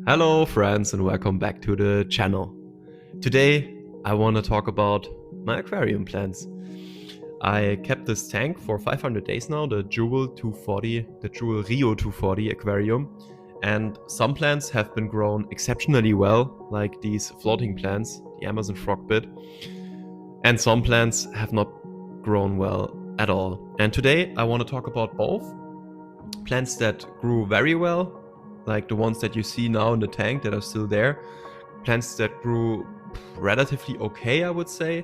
Hello friends and welcome back to the channel. Today I want to talk about my aquarium plants. I kept this tank for 500 days now, the Juwel Rio 240 aquarium, and some plants have been grown exceptionally well, like these floating plants, the Amazon frogbit, and some plants have not grown well at all. And today I want to talk about both plants that grew very well, like the ones that you see now in the tank that are still there, plants that grew relatively okay, I would say,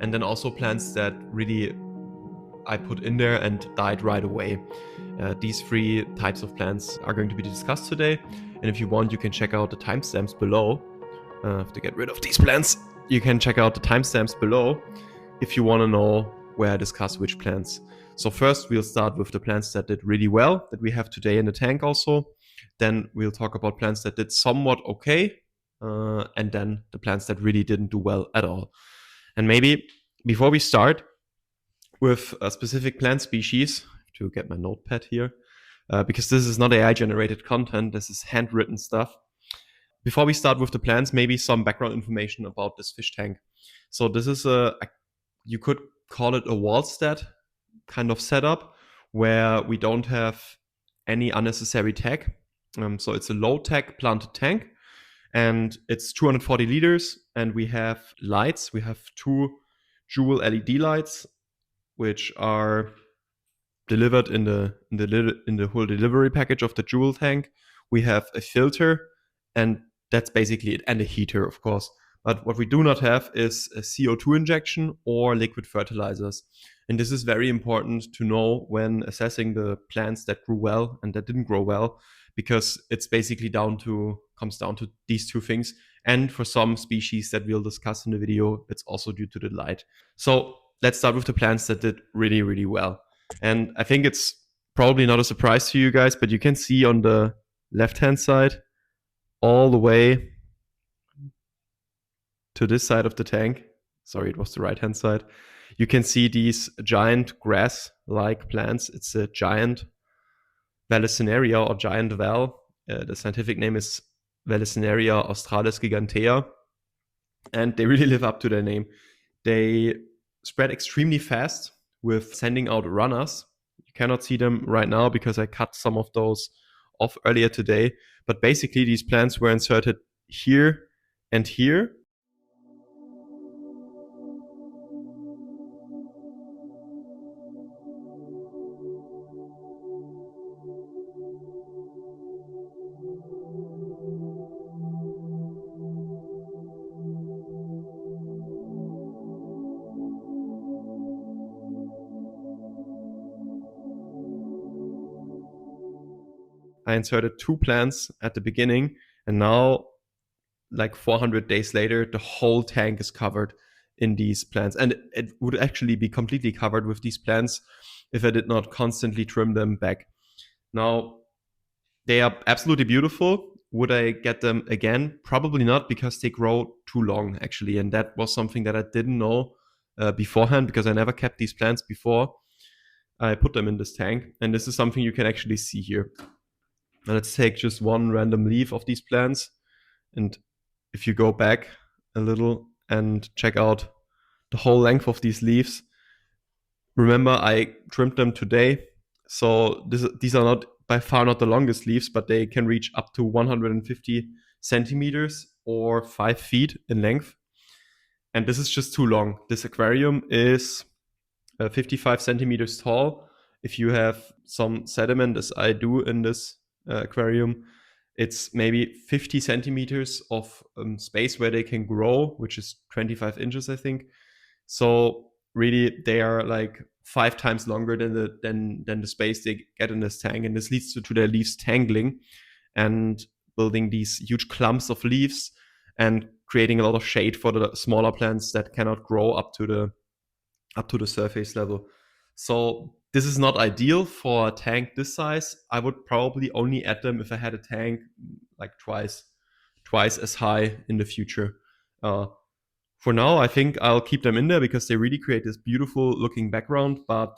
and then also plants that really I put in there and died right away. These three types of plants are going to be discussed today, and if you want, you can check out the timestamps below. I have to get rid of these plants. You can check out the timestamps below if you want to know where I discuss which plants. So first we'll start with the plants that did really well, that we have today in the tank also. Then we'll talk about plants that did somewhat okay, and then the plants that really didn't do well at all. And maybe before we start with a specific plant species, to get my notepad here, because this is not AI generated content, this is handwritten stuff. Before we start with the plants, maybe some background information about this fish tank. So this is you could call it a wallstat kind of setup where we don't have any unnecessary tech. So it's a low tech planted tank, and it's 240 liters, and we have lights. We have two Juwel LED lights, which are delivered in the whole delivery package of the Juwel tank. We have a filter, and that's basically it, and a heater, of course. But what we do not have is a CO2 injection or liquid fertilizers. And this is very important to know when assessing the plants that grew well and that didn't grow well, because it's basically comes down to these two things. And for some species that we'll discuss in the video, it's also due to the light. So let's start with the plants that did really, really well. And I think it's probably not a surprise to you guys, but you can see on the left-hand side all the way to this side of the tank. Sorry, it was the right-hand side. You can see these giant grass-like plants. It's a giant Vallisneria or giant val. The scientific name is Vallisneria australis gigantea. And they really live up to their name. They spread extremely fast with sending out runners. You cannot see them right now because I cut some of those off earlier today. But basically, these plants were inserted here and here. I inserted two plants at the beginning, and now, like 400 days later, the whole tank is covered in these plants. And it would actually be completely covered with these plants if I did not constantly trim them back. Now, they are absolutely beautiful. Would I get them again? Probably not, because they grow too long, actually. And that was something that I didn't know beforehand, because I never kept these plants before I put them in this tank. And this is something you can actually see here. Now let's take just one random leaf of these plants. And if you go back a little and check out the whole length of these leaves, remember I trimmed them today. So these are not by far not the longest leaves, but they can reach up to 150 centimeters or 5 feet in length. And this is just too long. This aquarium is 55 centimeters tall. If you have some sediment, as I do in this aquarium, it's maybe 50 centimeters of space where they can grow, which is 25 inches, I think. So really, they are like 5 times longer than the space they get in this tank, and this leads to their leaves tangling and building these huge clumps of leaves and creating a lot of shade for the smaller plants that cannot grow up to the surface level. So this is not ideal for a tank this size. I would probably only add them if I had a tank like twice as high in the future. For now, I think I'll keep them in there because they really create this beautiful looking background. But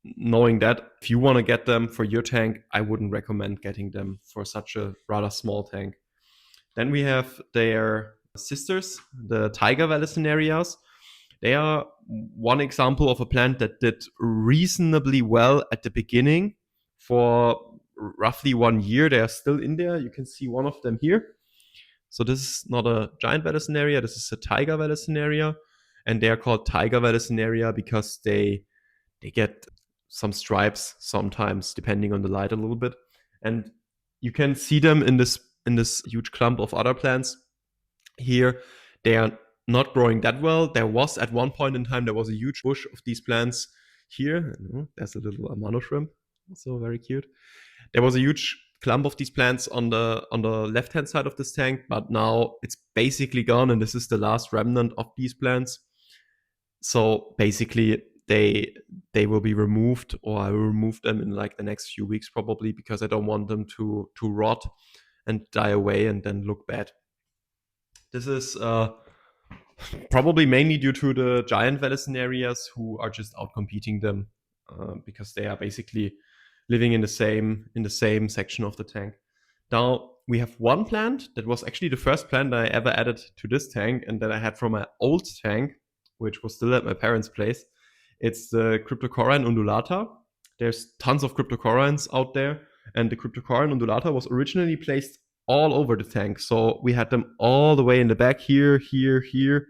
knowing that, if you want to get them for your tank, I wouldn't recommend getting them for such a rather small tank. Then we have their sisters, the tiger Vallisnerias. They are one example of a plant that did reasonably well at the beginning. For roughly 1 year, they are still in there. You can see one of them here. So this is not a giant Vallisneria, this is a tiger Vallisneria. And they are called tiger Vallisneria because they get some stripes sometimes, depending on the light a little bit. And you can see them in this huge clump of other plants. Here, they are not growing that well. There was at one point in time, there was a huge bush of these plants here. There's a little amano shrimp, also very cute. There was a huge clump of these plants on the left hand side of this tank, but now it's basically gone, and this is the last remnant of these plants. So basically, they will be removed, or I will remove them in like the next few weeks probably, because I don't want them to rot and die away and then look bad. This is probably mainly due to the giant Vallisnerias who are just outcompeting them because they are basically living in the same section of the tank. Now we have one plant that was actually the first plant I ever added to this tank, and that I had from my old tank, which was still at my parents' place. It's the Cryptocoryne undulata. There's tons of Cryptocorynes out there, and the Cryptocoryne undulata was originally placed all over the tank. So we had them all the way in the back here, here, here.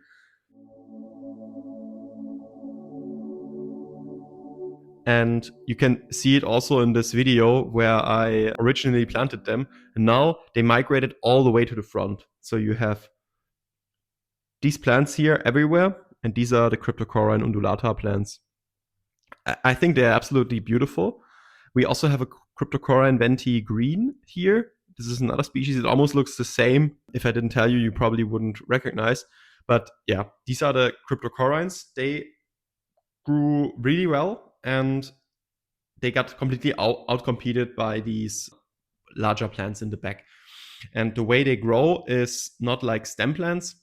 And you can see it also in this video where I originally planted them. And now they migrated all the way to the front. So you have these plants here everywhere. And these are the Cryptocoryne undulata plants. I think they're absolutely beautiful. We also have a Cryptocoryne venti green here. This is another species. It almost looks the same. If I didn't tell you, you probably wouldn't recognize. But yeah, these are the Cryptocorynes. They grew really well, and they got completely outcompeted by these larger plants in the back. And the way they grow is not like stem plants.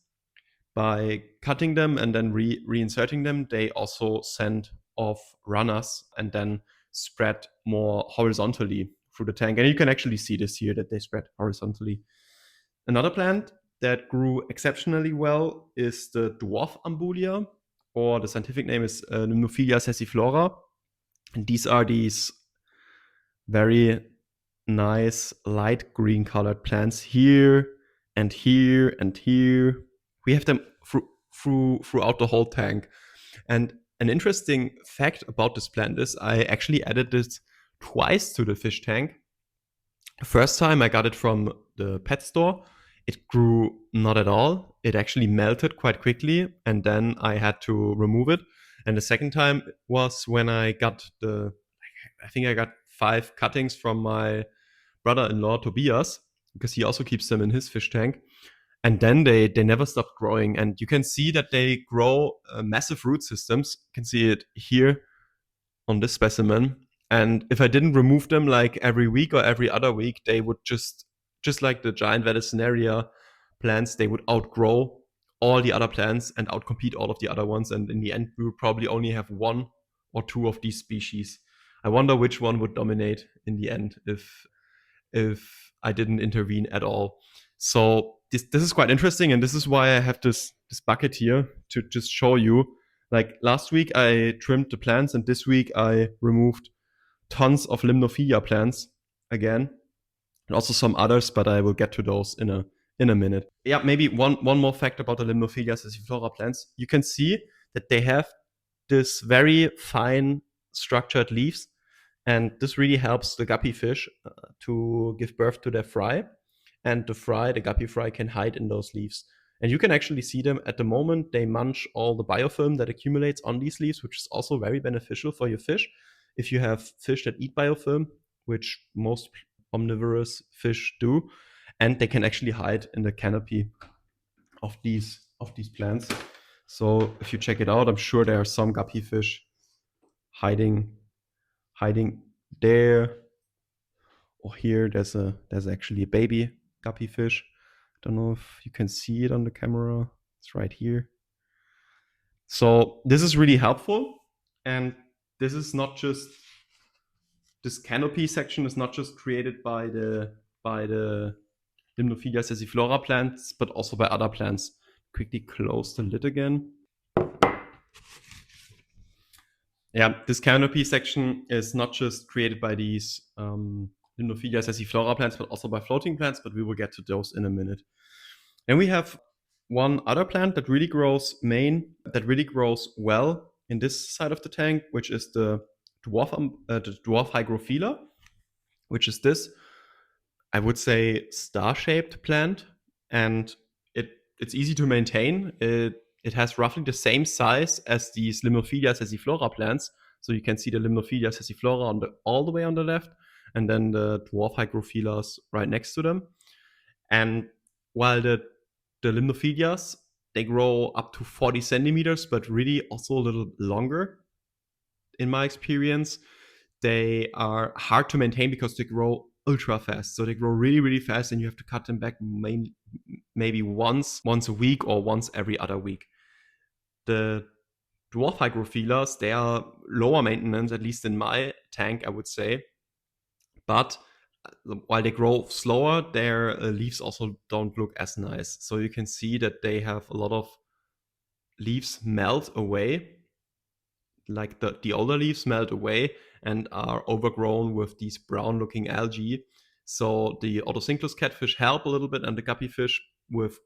By cutting them and then reinserting them, they also send off runners and then spread more horizontally through the tank. And you can actually see this here, that they spread horizontally. Another plant that grew exceptionally well is the dwarf ambulia, or the scientific name is Nympophilia sessiflora. And these are these very nice light green colored plants here and here and here. We have them throughout the whole tank. And an interesting fact about this plant is I actually added this twice to the fish tank. First time I got it from the pet store. It grew not at all. It actually melted quite quickly, and then I had to remove it. And the second time was when I got I think I got 5 cuttings from my brother-in-law Tobias, because he also keeps them in his fish tank. And then they never stopped growing. And you can see that they grow massive root systems. You can see it here on this specimen. And if I didn't remove them like every week or every other week, they would just like the giant Vallisneria plants, they would outgrow all the other plants and outcompete all of the other ones. And in the end, we would probably only have 1 or 2 of these species. I wonder which one would dominate in the end if I didn't intervene at all. So this is quite interesting, and this is why I have this bucket here to just show you. Like last week I trimmed the plants, and this week I removed tons of Limnophilia plants again, and also some others, but I will get to those in a minute. Yeah, maybe one more fact about the Limnophilia sessiflora plants. You can see that they have this very fine structured leaves, and this really helps the guppy fish to give birth to their fry. And the guppy fry, can hide in those leaves. And you can actually see them at the moment. They munch all the biofilm that accumulates on these leaves, which is also very beneficial for your fish. If you have fish that eat biofilm, which most omnivorous fish do, and they can actually hide in the canopy of these plants. So if you check it out, I'm sure there are some guppy fish hiding there. Or here, there's actually a baby guppy fish. Don't know if you can see it on the camera. It's right here. So this is really helpful, and this is not just, this canopy section is not just created by the Limnophilia sessiflora plants, but also by other plants. Quickly close the lid again. Yeah, this canopy section is not just created by these Limnophilia sessiflora plants, but also by floating plants, but we will get to those in a minute. Then we have one other plant that really grows well in this side of the tank, which is the dwarf hygrophila, which is this, I would say, star-shaped plant, and it's easy to maintain. It has roughly the same size as these Limnophilia sessiflora plants. So you can see the Limnophilia sessiflora all the way on the left, and then the dwarf hygrophillas right next to them. And while the Limnophilias, they grow up to 40 centimeters, but really also a little longer, in my experience. They are hard to maintain because they grow ultra fast. So they grow really, really fast, and you have to cut them back maybe once a week or once every other week. The dwarf hygrophillas, they are lower maintenance, at least in my tank, I would say. But while they grow slower, their leaves also don't look as nice. So you can see that they have a lot of leaves melt away, like the older leaves melt away and are overgrown with these brown looking algae. So the Otocinclus catfish help a little bit, and the guppy fish with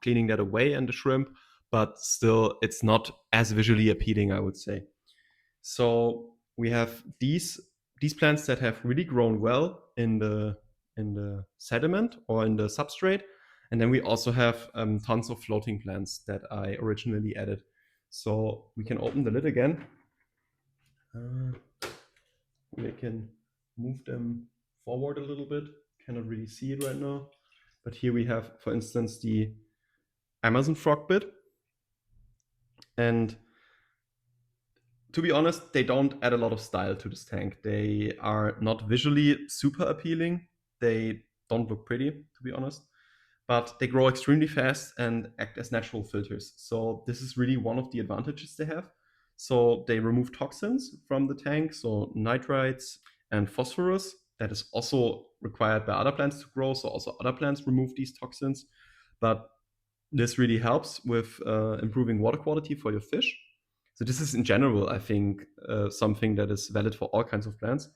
cleaning that away, and the shrimp, but still it's not as visually appealing, I would say. So we have these plants that have really grown well in the sediment or in the substrate, and then we also have tons of floating plants that I originally added. So we can open the lid again. We can move them forward a little bit. Cannot really see it right now, but here we have, for instance, the Amazon frogbit. And to be honest, they don't add a lot of style to this tank. They are not visually super appealing. They don't look pretty, to be honest, but they grow extremely fast and act as natural filters. So this is really one of the advantages they have. So they remove toxins from the tank, so nitrites and phosphorus. That is also required by other plants to grow. So also other plants remove these toxins. But this really helps with improving water quality for your fish. So this is in general, I think, something that is valid for all kinds of plants.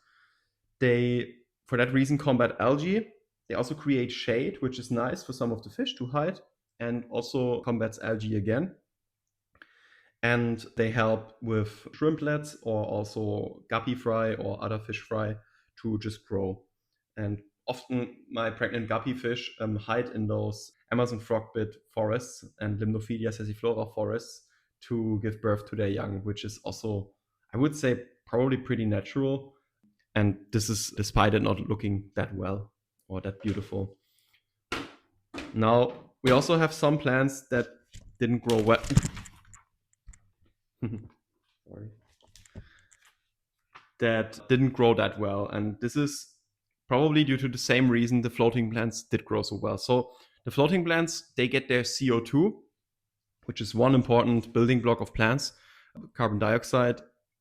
They, for that reason, combat algae. They also create shade, which is nice for some of the fish to hide, and also combats algae again. And they help with shrimplets or also guppy fry or other fish fry to just grow. And often my pregnant guppy fish hide in those Amazon frogbit forests and Limnophilia sessiflora forests to give birth to their young, which is also, I would say, probably pretty natural. And this is despite it not looking that well or that beautiful. Now, we also have some plants that didn't grow well. Sorry. That didn't grow that well. And this is probably due to the same reason the floating plants did grow so well. So the floating plants, they get their CO2, which is one important building block of plants, carbon dioxide,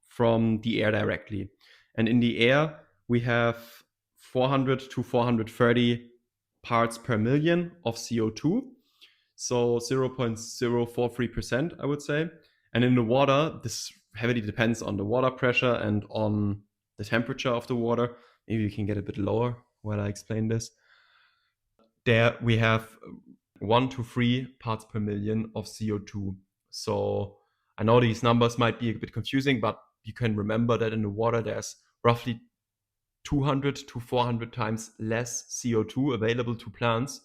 from the air directly. And in the air, we have 400 to 430 parts per million of CO2. So 0.043%, I would say. And in the water, this heavily depends on the water pressure and on the temperature of the water. Maybe you can get a bit lower while I explain this. There we have 1 to 3 parts per million of CO2. So I know these numbers might be a bit confusing, but you can remember that in the water there's roughly 200 to 400 times less CO2 available to plants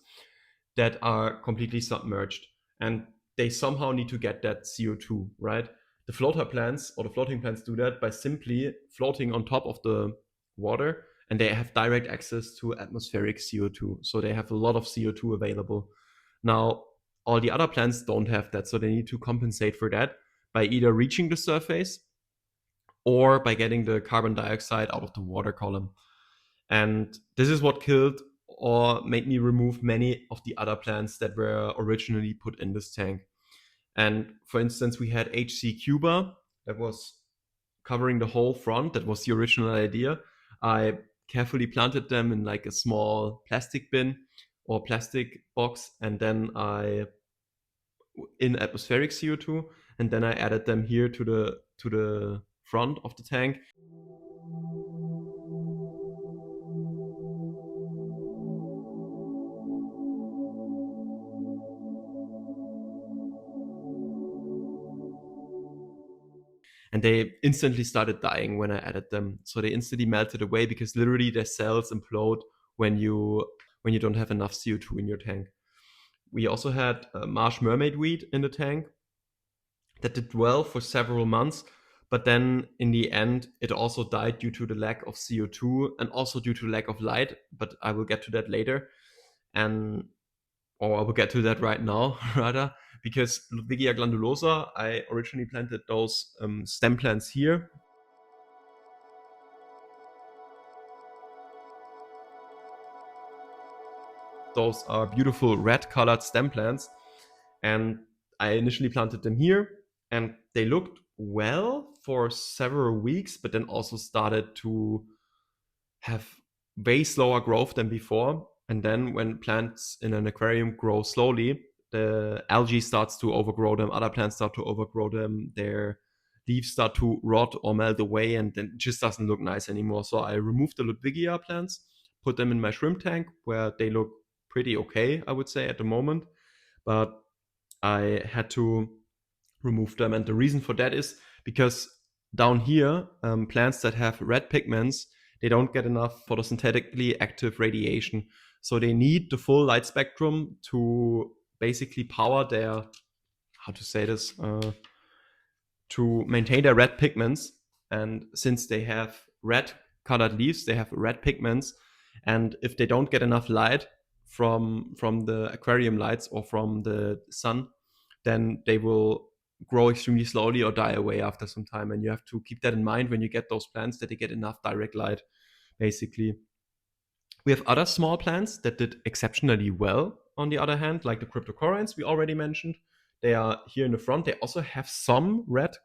that are completely submerged. And they somehow need to get that CO2, right? The floater plants or the floating plants do that by simply floating on top of the water, and they have direct access to atmospheric CO2. So they have a lot of CO2 available. Now, all the other plants don't have that, so they need to compensate for that by either reaching the surface or by getting the carbon dioxide out of the water column. And this is what killed or made me remove many of the other plants that were originally put in this tank. And for instance, we had HC Cuba that was covering the whole front. That was the original idea. I carefully planted them in like a small plastic bin or plastic box, and then I in atmospheric CO2, and then I added them here to the front of the tank. And they instantly started dying when I added them. So they instantly melted away because literally their cells implode when you don't have enough CO2 in your tank. We also had marsh mermaid weed in the tank that did well for several months, but then in the end it also died due to the lack of CO2 and also due to lack of light, but I will get to that later. And or I will get to that right now rather, because Ludwigia glandulosa, I originally planted those stem plants here. Those are beautiful red colored stem plants, and I initially planted them here, and they looked well for several weeks, but then also started to have way slower growth than before. And then when plants in an aquarium grow slowly, the algae starts to overgrow them, other plants start to overgrow them, their leaves start to rot or melt away, and then it just doesn't look nice anymore. So I removed the Ludwigia plants, put them in my shrimp tank where they look pretty okay, I would say, at the moment. But I had to remove them. And the reason for that is because down here, plants that have red pigments, they don't get enough photosynthetically active radiation. So they need the full light spectrum to basically power their, how to say this, to maintain their red pigments. And since they have red colored leaves, they have red pigments. And if they don't get enough light from the aquarium lights or from the sun, then they will grow extremely slowly or die away after some time. And you have to keep that in mind when you get those plants, that they get enough direct light, basically. We have other small plants that did exceptionally well, on the other hand, like the cryptocorynes we already mentioned. They are here in the front. They also have some red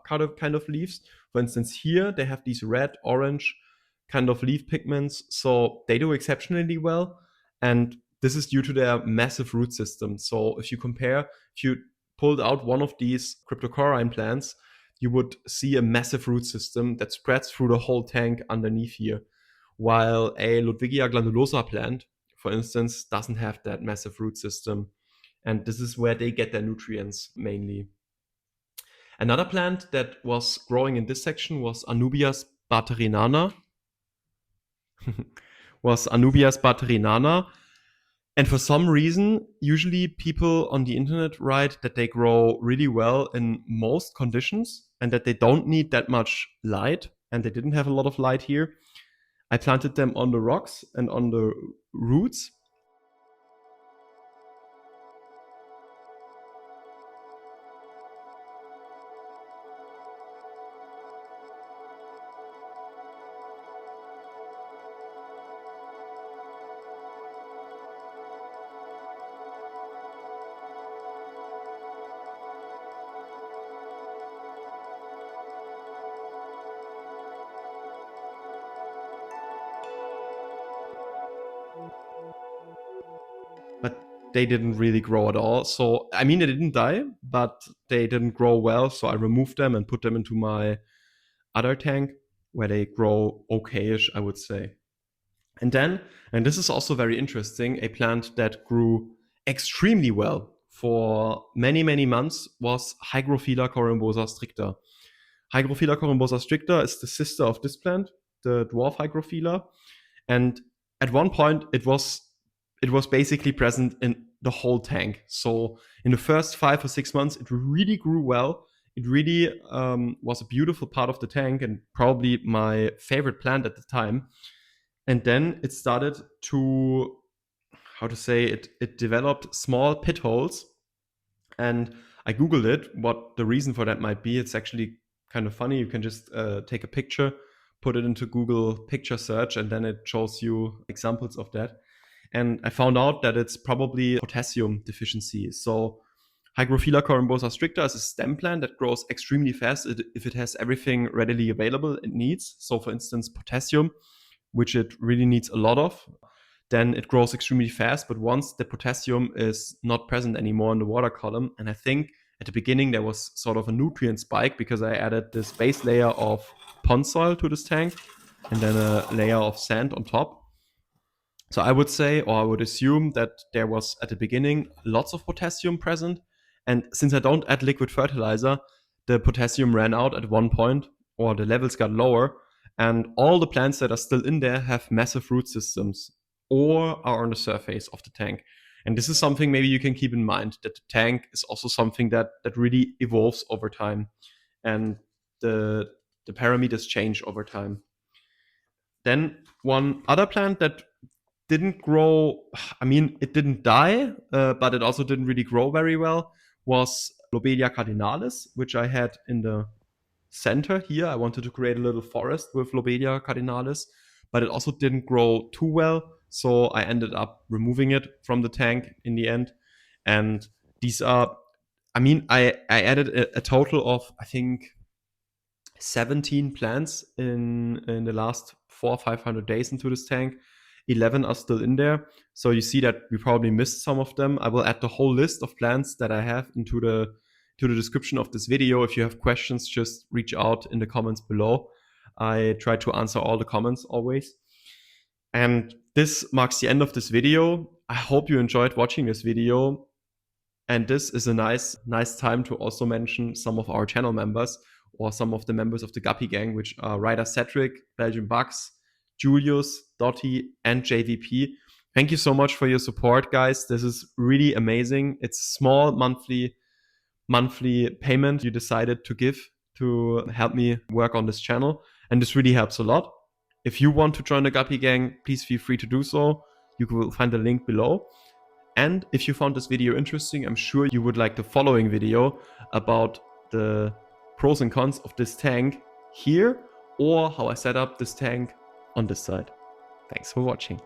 kind of leaves. For instance, here they have these red, orange kind of leaf pigments. So they do exceptionally well. And this is due to their massive root system. So if you compare, if you pulled out one of these cryptocoryne plants, you would see a massive root system that spreads through the whole tank underneath here. While a Ludwigia glandulosa plant, for instance, doesn't have that massive root system. And this is where they get their nutrients mainly. Another plant that was growing in this section was Anubias baterinana. And for some reason, usually people on the internet write that they grow really well in most conditions and that they don't need that much light, and they didn't have a lot of light here. I planted them on the rocks and on the roots. But they didn't really grow at all. So, I mean, they didn't die, but they didn't grow well. So I removed them and put them into my other tank where they grow okayish, I would say. And then, and this is also very interesting, a plant that grew extremely well for many, many months was Hygrophila corymbosa stricta. Hygrophila corymbosa stricta is the sister of this plant, the dwarf Hygrophila. And at one point, it was basically present in the whole tank. So in the first 5 or 6 months, it really grew well. It really was a beautiful part of the tank and probably my favorite plant at the time. And then it started to, how to say it developed small pit holes. And I googled it, what the reason for that might be. It's actually kind of funny. You can just take a picture, put it into Google picture search, and then it shows you examples of that. And I found out that it's probably potassium deficiency. So Hygrophila corymbosa stricta is a stem plant that grows extremely fast if it has everything readily available it needs. So for instance, potassium, which it really needs a lot of. then it grows extremely fast. But once the potassium is not present anymore in the water column, and I think at the beginning there was sort of a nutrient spike because I added this base layer of pond soil to this tank and then a layer of sand on top. So I would say, or I would assume, that there was at the beginning lots of potassium present. And since I don't add liquid fertilizer, the potassium ran out at one point, or the levels got lower. And all the plants that are still in there have massive root systems or are on the surface of the tank. And this is something maybe you can keep in mind, that the tank is also something that really evolves over time. And the parameters change over time. Then one other plant that didn't grow, I mean, it didn't die, but it also didn't really grow very well, was Lobelia cardinalis, which I had in the center here. I wanted to create a little forest with Lobelia cardinalis, but it also didn't grow too well. So I ended up removing it from the tank in the end. And these are, I mean, I added a total of, I think, 17 plants in the last 400 or 500 days into this tank. 11 are still in there. So you see that we probably missed some of them. I will add the whole list of plants that I have into the description of this video. If you have questions, just reach out in the comments below. I try to answer all the comments always. And this marks the end of this video. I hope you enjoyed watching this video. And this is a nice time to also mention some of our channel members, or some of the members of the Guppy Gang, which are Ryder Cedric, Belgian Bucks, Julius, Dottie, and JVP. Thank you so much for your support, guys. This is really amazing. It's small monthly payment you decided to give to help me work on this channel, and this really helps a lot. If you want to join the Guppy Gang, please feel free to do so. You will find the link below. And if you found this video interesting, I'm sure you would like the following video about the pros and cons of this tank here, or how I set up this tank on this side. Thanks for watching.